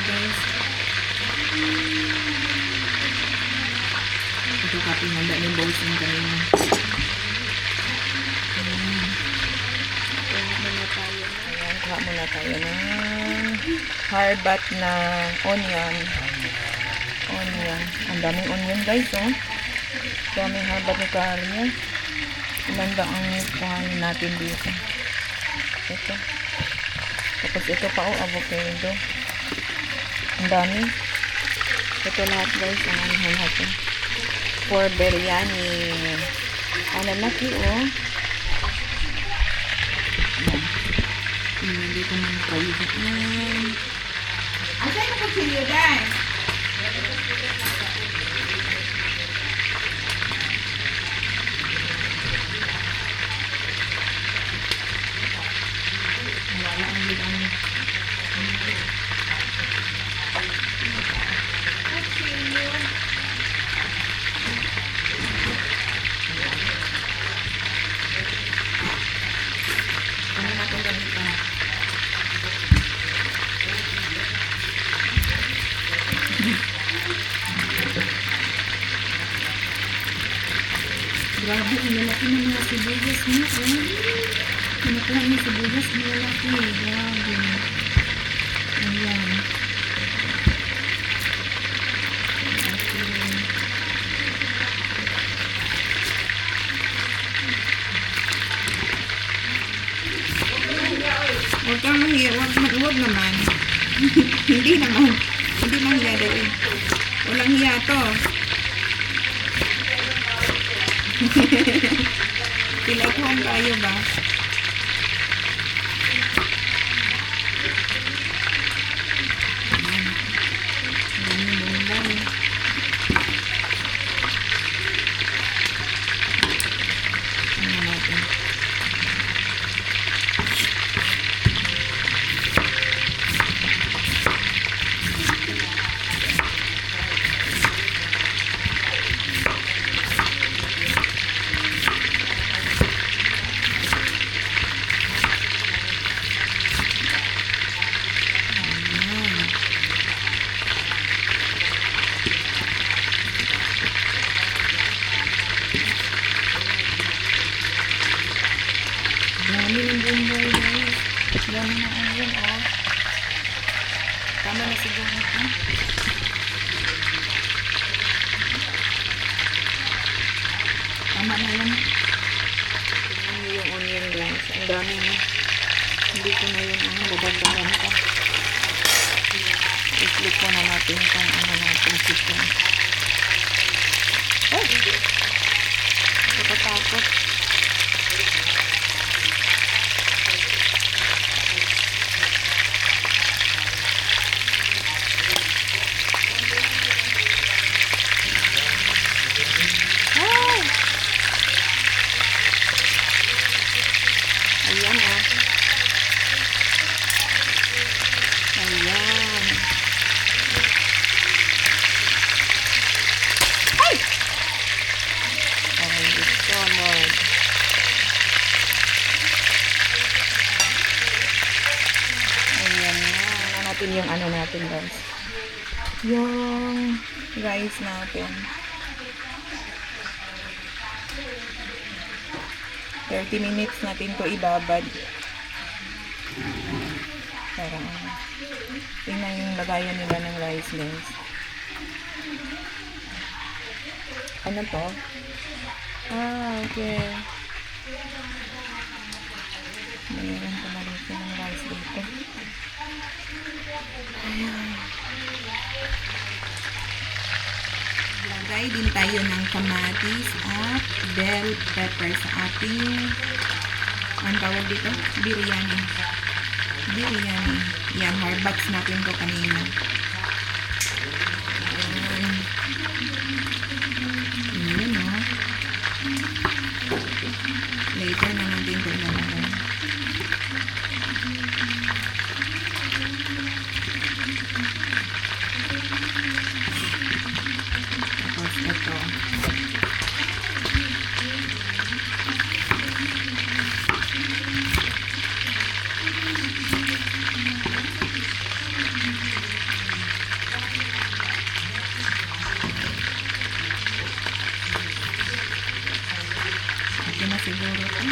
guys. Ito kapinanda ni Bossing kanina. Kuha muna tayo ng hard-bat na onion. Ang daming onion guys, oh. Daming hard-bat ni Karya. Ilan ba ang kuhanin natin dito? Ito. Tapos ito pa, oh, avocado. Ang dami. Ito lahat guys, ang anihan natin. For biryani. Ang laki, oh. Dito man kayo dyan. Asan na pagsilyo dyan? Wala ang bidang. Ano na itong ganito? Grabe, ang lalaki ng mga sibuyas niya, eh. Nakuha niya sibuyas, ang lalaki. Grabe. Ayan. Huwag kang mahiya, huwag naman. Hindi naman. Hindi mahiya dahil. Walang hiya to. Pilatuhan tayo ba? Dami ng bumbay guys. Dami na ayun, oh. Tama na siguro ito. Tama na yan. Tingnan nyo yung onion guys. Ang dami na. Hindi ko na yun babagdagan ko. I-flip ko na natin itong natin chicken. Oh! Nakatakot. Ayan, oh. Ayan. Ay! Oh, gusto, Lord. Ayan na. Ano natin yung ano natin, guys. Yung rice natin. 30 minutes natin to ibabad. Para tingnan yung lagayan nila ng rice guys. Ano to? Okay. Mayroon pala dito ng rice dito. Ayan. Lagay din tayo ng kamatis at bell pepper sa ating ang tawag dito? Biryani. Yan, hard-bats natin ko kanina. Ayan, oh. Later na natin ito ilalagay. Tapos ito. na siguro ito.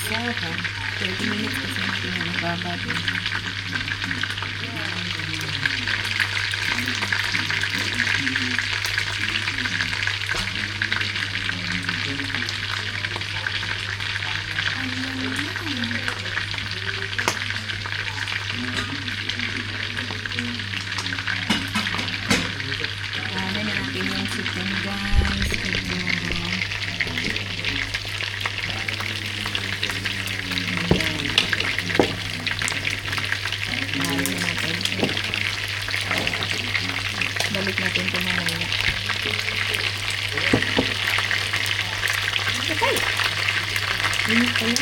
Ngayon, 30 minutes kasi natin yung baba din. Ano na natin yung chicken, guys. Balik natin ito mamaya. Sakay! Ingat kayo.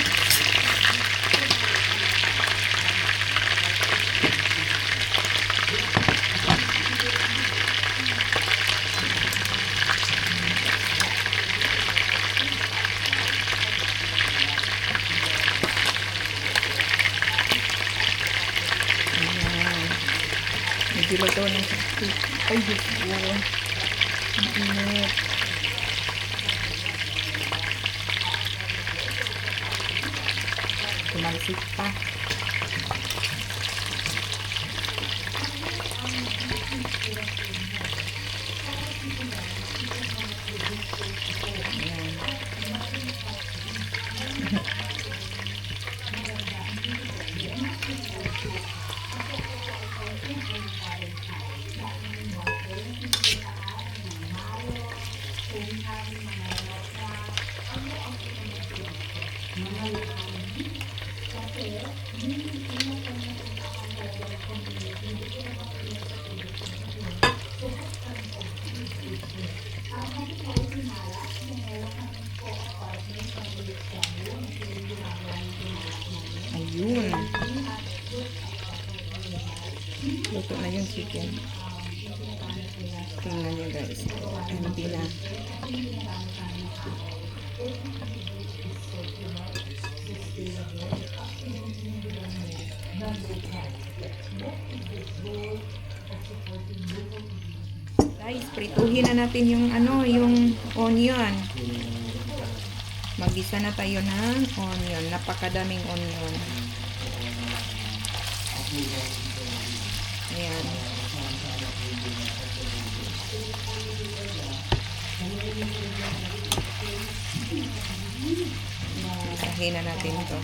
Medyo luto ng sakit. Ay, Diyos ko. Ang init. Tumalsik pa. Ayun. Luto na yung chicken. Tingnan nyo, guys. Hindi na. Guys, prituhin na natin yung yung onion. Mag-isa na tayo ng onion. Napakadaming onion. Ayan. Isahin na natin ito.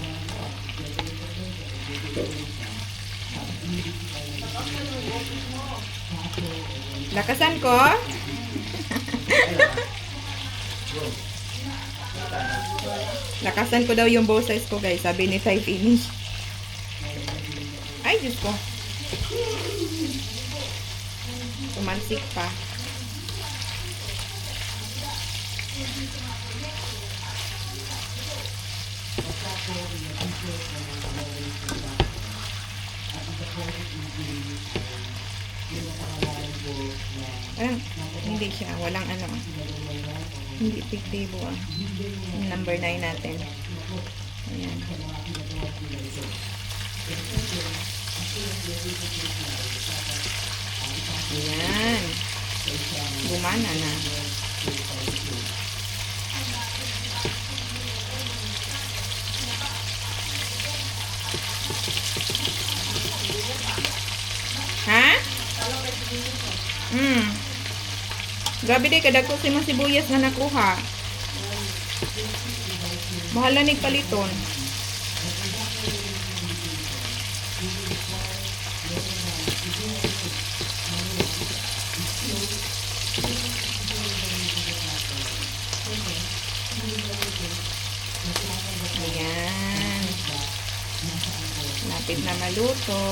Lakasan ko. Lakasan ko daw yung boses ko, guys. Sabi ni Thai Finish. Ay, Diyos ko. Tumansik pa. Parang, hindi siya. Walang ano. Hindi epektibo ah. Number 9 natin. Ayan. Ayan. Gumana na. Ha? Grabe day, kadagko si mga sibuyas na nakuha. Bahala ni paliton. Ayan. Lapit na maluto.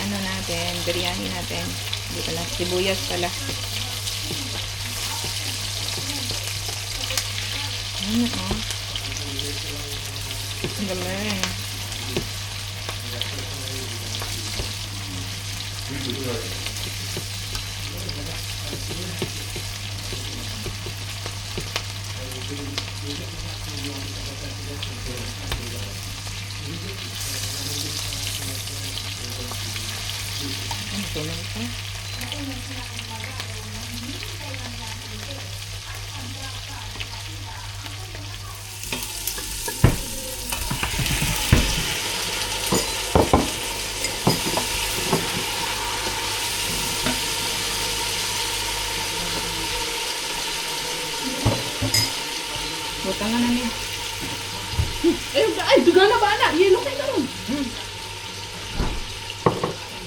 Ano natin, biryani natin. Hindi pala, sibuyas pala. Ano oh. Ang galing. Ano to na ito? Butang na niya. Ay, duga na ba na? Yellow kay karon.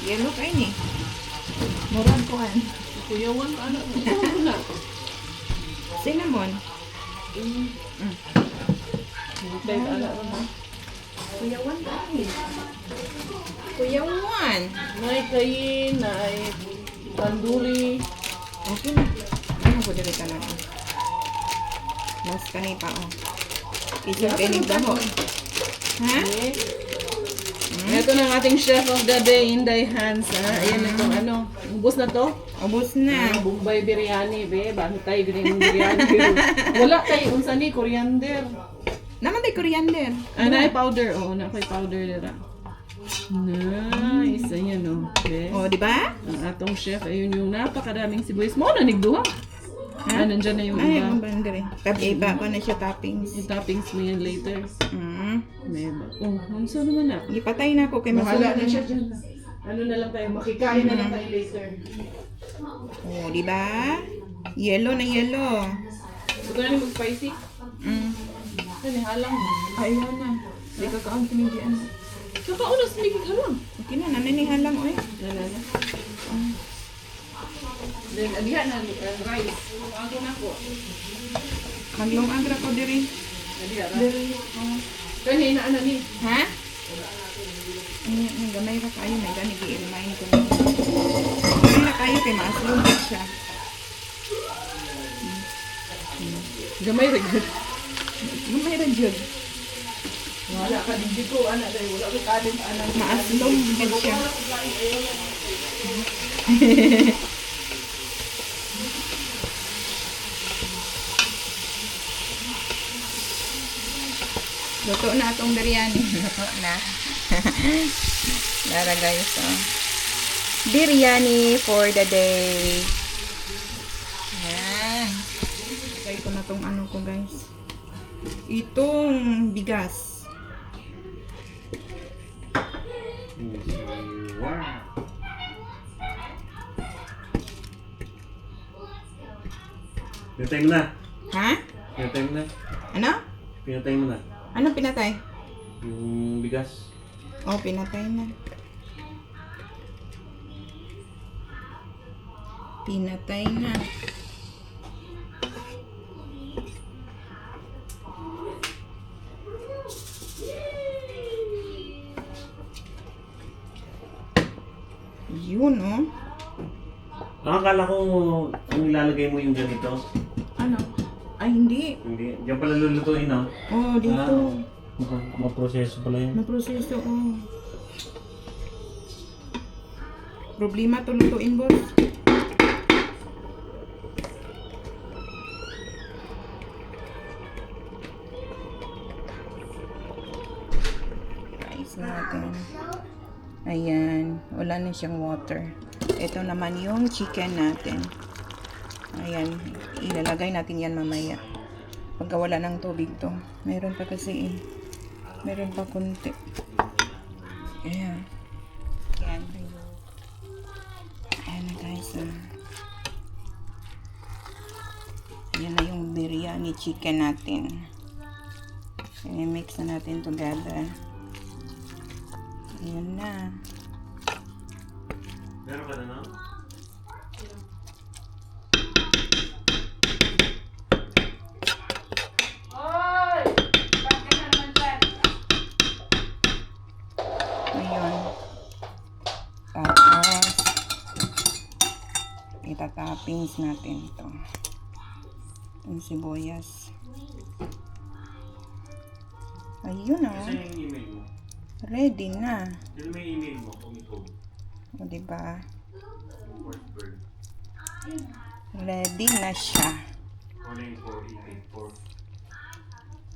Yellow kayo ni. Murag ko kan. Kuyawan ka na. Ito na. Cinnamon. Tay ala na. Kuyawan ka ni. Kuyawan. Nay kayin, nay tanduri. Okay na. Ano ko diri ka na? Mas kanay pa oh. Isang kinig daw. Ha? Ito na ang ating chef of the day, Inday Hans. Ayan itong ano. Ubus na to? Ubus na. Bombay biryani, be. Bantay, ganyan biryani. Wala tayo unsa ni coriander. Naman tayo coriander. Ay powder. Oo, na ko'y powder nila. Nice. Ayan o. Be. Oh, di ba? Ang atong chef, ayun yung napakadaming sibuyas. Mo na nigduha. Ah, nandyan na yung Ay, iba. ang bandere. Tapos iba ko na siya toppings. Yung toppings mo yan later. May iba. Oh, unsa naman na? Ipatay na ako kay Mahala masulat na siya dyan. Ano na lang tayo, makikain na lang tayo later. Oh, di ba? Yellow na yellow. Gusto na ni mag-spicy? Ano, halang mo. Ayun na. Di ka kaon kinigyan. Kakaunas, may halang. Okay na, nananihan lang, oy. Nalala. Then, agihan na rice. Ako na po. Maglong-agra ko diri. Agihan rice. Kanina, ano ni? Ha? Ay, gamay ra kayo. May gani i-remind ko. Gamay ra kayo kay maaslong siya. Gamay rin. Gamay ra jud. Wala ka din ko, anak dahil wala ko kalim anak. Maaslong jud siya. Luto na atong biryani. Luto na. Lara guys, oh. Biryani for the day. Yan. Try ko na tong ano ko guys. Itong bigas. Wow. Pinatay mo na. Ha? Pinatay mo na. Ano? Pinatay mo na. Anong pinatay? Yung bigas. Oh, pinatay na. Pinatay na. Yun, oh. Akala ko kung ilalagay mo yung ganito. Ano? Ay, hindi. Hindi. Diyan pala lulutuin, no? Oh, dito. Maproseso pala yun. Naproseso, oh. Problema to lutuin, boss. Guys natin. Ayan. Wala na siyang water. Ito naman yung chicken natin. Ayan. Ilalagay natin yan mamaya. Pagka wala ng tubig to. Mayroon pa kasi eh. Meron pa kunti. Ayan. Ayan. Ayan na guys. Ayan na yung biryani chicken natin. I-mix na natin together. Ayan na. Meron ka na, no? Ayun. Tapos, itatoppings natin ito. Itong sibuyas. Ayun Kasi oh. yung email mo. Ready na. Sino may email mo? Kung ito. O, diba? First bird. Ready na siya.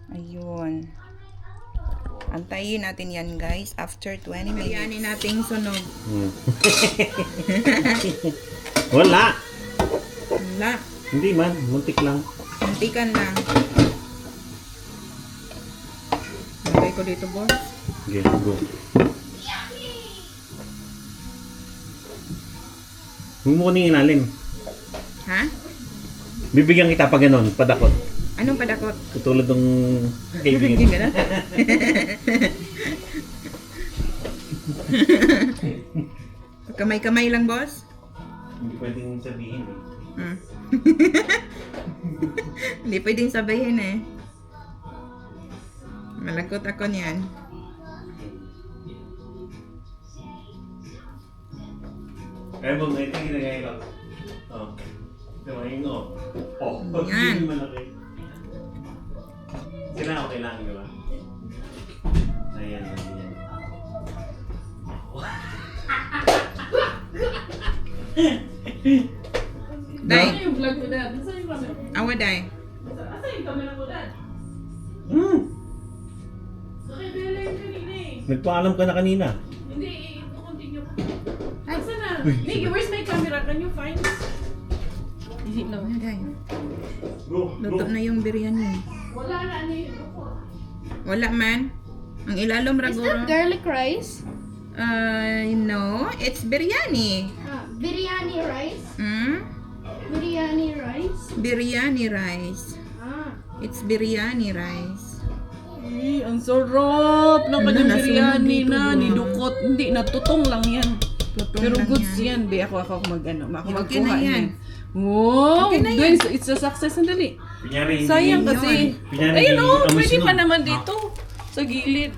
Ayun. Antayin natin yan, guys. After 20 minutes. Biryani nating sunog. Wala. Wala. Hindi man, muntik lang. Muntikan lang. Lagay ko dito, boss. Okay, go. Huwag mo kuning ilalim. Ha? Bibigyan kita pa ganon, padakot. Anong padakot? Katulad ng kaibigan. Hindi ka na? Kamay-kamay lang, boss? Hindi pwedeng sabihin eh. Hmm. Hindi pwedeng sabihin eh. Malagot ako niyan. Kaya mo, ito yung ginagaya ko. Oh. Tumahin ko. Oh, Yan. hindi malaki. Sila okay lang, di ba? Ayan, ayan. Day, Ano yung vlog ko, Dad? Nasaan yung camera? awa day. Nasaan yung camera ko, Dad? Hmm. Nakibela yung kanina eh. Nagpaalam ka na kanina. Hindi, i-continue ko. Nasaan na? Nikki, where's my camera? Can you find it? No. Awa day. Go, Luto na yung biryani. Wala na, ano yun? Wala man. Ang ilalom Is raguro. that garlic rice? No, it's biryani. Biryani rice? Hmm? Biryani rice? Biryani rice. Ah. It's biryani rice. Ay, ang sarap ng kanyang nasunog biryani dito, na, bro. nidukot. Hindi, natutong lang yan. Tutong Pero lang goods yan. yan, be. Ako mag-ano. Ako Okay na magkuha yan. yan. Wow! Okay na yan. Guys, it's a success. Sandali. Kunyari, hindi. Sayang kasi. Kunyari, Ayun hindi oh, amoy pwede pa sunog. naman dito. Sa gilid.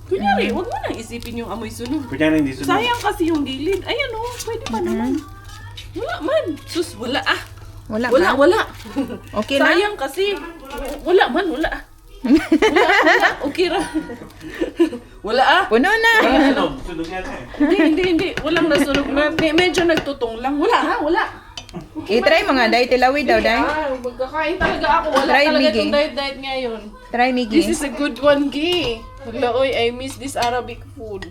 Kunyari, huwag mo nang isipin yung amoy sunog. Kunyari, hindi sunog. Sayang kasi yung gilid. Ayan oh, pwede pa naman. Wala man. Sus, wala ah. Wala Wala, ba? wala. Okay na? Sayang kasi. Wala man, wala. Wala. Okay ra. Wala ah. Puno na. Wala sunog. Sunog yan eh. Hindi. Walang nasunog na. Medyo nagtutong lang. Wala ha, wala. I-try mo nga, day. Tilawi daw, day. Ah, magkakain talaga ako. Wala Try, talaga Miggy. itong diet ngayon. Try, This Miggy. is a good one, Gi. Laoy, I miss this Arabic food.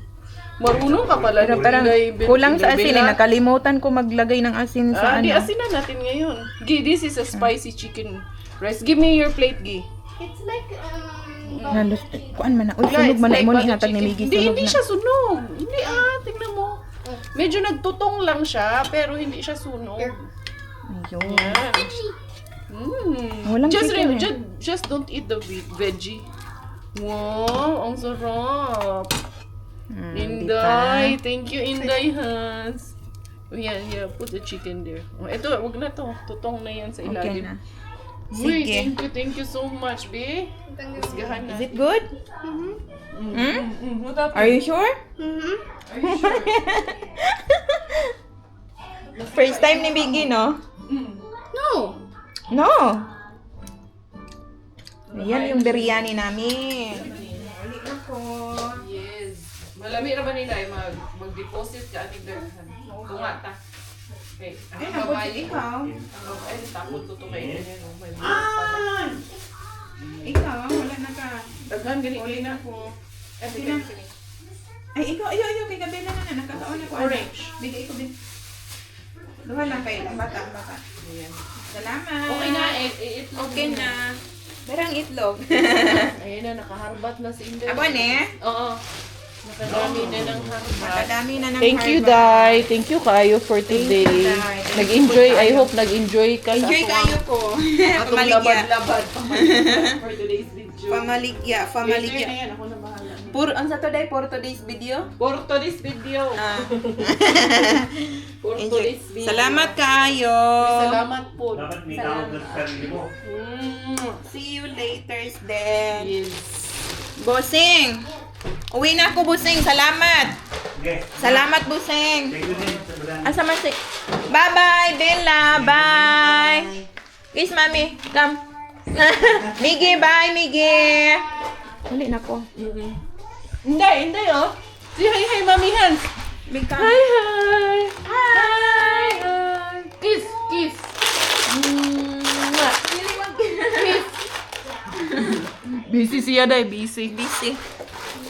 Marunong ka pala. Pero parang kulang sa asin eh. Nakalimutan ko maglagay ng asin sa Di ano. asinan natin ngayon. Gi, this is a spicy chicken rice. Give me your plate, Gi. It's like, Halos, kuan man na. Uy, Yeah, sunog it's man na. like Imo ni butter hatag ni chicken. Miggy. Hindi, Sunog hindi na. siya sunog. Hindi tingnan mo. Medyo nagtutong lang siya, pero hindi siya sunog. Ayun. Yan. Walang Just, chicken eh. just don't eat the veggie. Wow, ang sarap. Inday, thank you, Inday Hans. Oh, yeah, put the chicken there. Oh, ito, wag na to. Tutong na yan sa Okay ilalim. na. Uy, Sige. thank you so much, be. Isgahan na. Is it good? What happened? Are you sure? Are you sure? First time ni Biggie, no? no. No. Ayan yung biryani namin. Ulit na po. Yes. Malami na ba nila mag-deposit ka ating daghan? Tunga ta. Okay. Ay, nabuti ikaw. Ay, tapos tutukain niya. Ikaw, wala na ka. Daghan gani na. Ay, ikaw, ayaw, kay Gabela na na. Nakakaon ako. Orange. Bigay ko din. Duha lang kayo. Ang bata. Ayan. Salamat. Okay na, itlog. Okay na. Berang itlog. Ayun na, nakaharbat na si Inday. Abo ne? Oo. Nakadami na ng harbat. Makadami na ng Thank you, harvest. Dai. Thank you kayo for today. you, Dai. Nag-enjoy. I hope nag-enjoy ka Enjoy sa kayo ko. atong Pamaligya. labad-labad for today's video. Pamaligya. Enjoy na Pamaligya. yan. Ako na bahala. Ang sa today, for today's video. For today's video. Ah. For Enjoy. today's video. Salamat kayo. Salamat po. Dapat may tawag na sa sarili mo. See you later then. Yes. Bossing. Uwi na ako, Bossing. Salamat. Okay. Salamat, Bossing. Thank you din sa brand. Asa man si... Bye-bye, Bella. Bye. Kiss, Mami. Come. Miggy, bye, Miggy. Uli na ko. Hindi, oh. Say hi, Mami Hans. Big Hi. Hi. Kiss. Busy ya day, busy. Busy.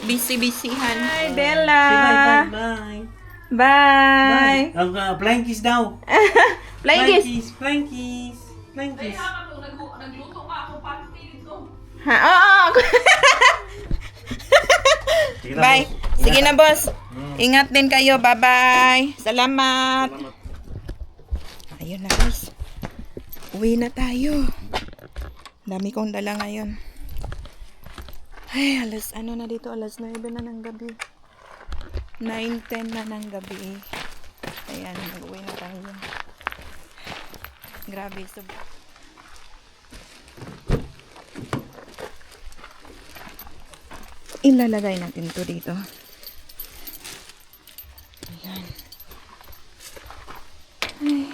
Busy-busyhan. Hi, Bella. Say bye. Bye. Flying kiss daw. Flying kiss. Flying kiss. Nagluto ka ako pa dito. Ha? Oo. Sige na, Bye. boss. Sige na, boss. Ingat din kayo. Bye-bye. Salamat. Ayun na, guys. Uwi na tayo. Dami kong dala ngayon. Ay, ano na dito? Alas 9 na ng gabi. 9:10 na ng gabi. Ayan, mag-uwi na tayo. Grabe, ilalagay natin to dito. Ayan. Ay.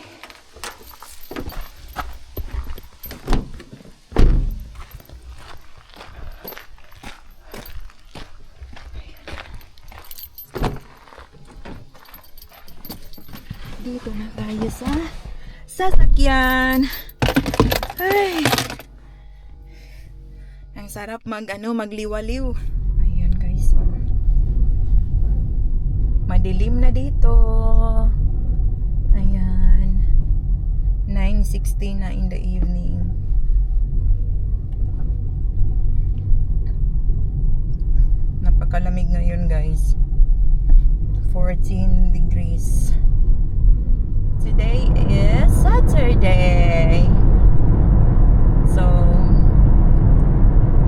Dito na tayo sa sasakyan. Ay. Ang sarap magliwaliw. Ayun guys. Oh. Madilim na dito. Ayan. 9:16 na in the evening. Napakalamig ngayon guys. 14 degrees. Today is Saturday. So,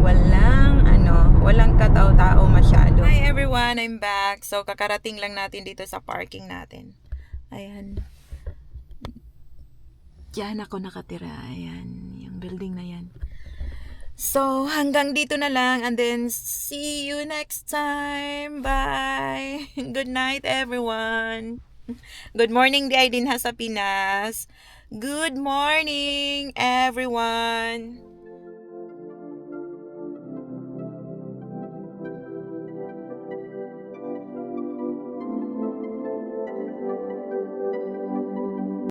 walang katao-tao masyado. Hi everyone, I'm back. So, kakarating lang natin dito sa parking natin. Ayan. Diyan ako nakatira. Ayan, yung building na yan. So, hanggang dito na lang. And then, see you next time. Bye. Good night, everyone. Good morning, di ay din ha sa Pinas. Good morning, everyone.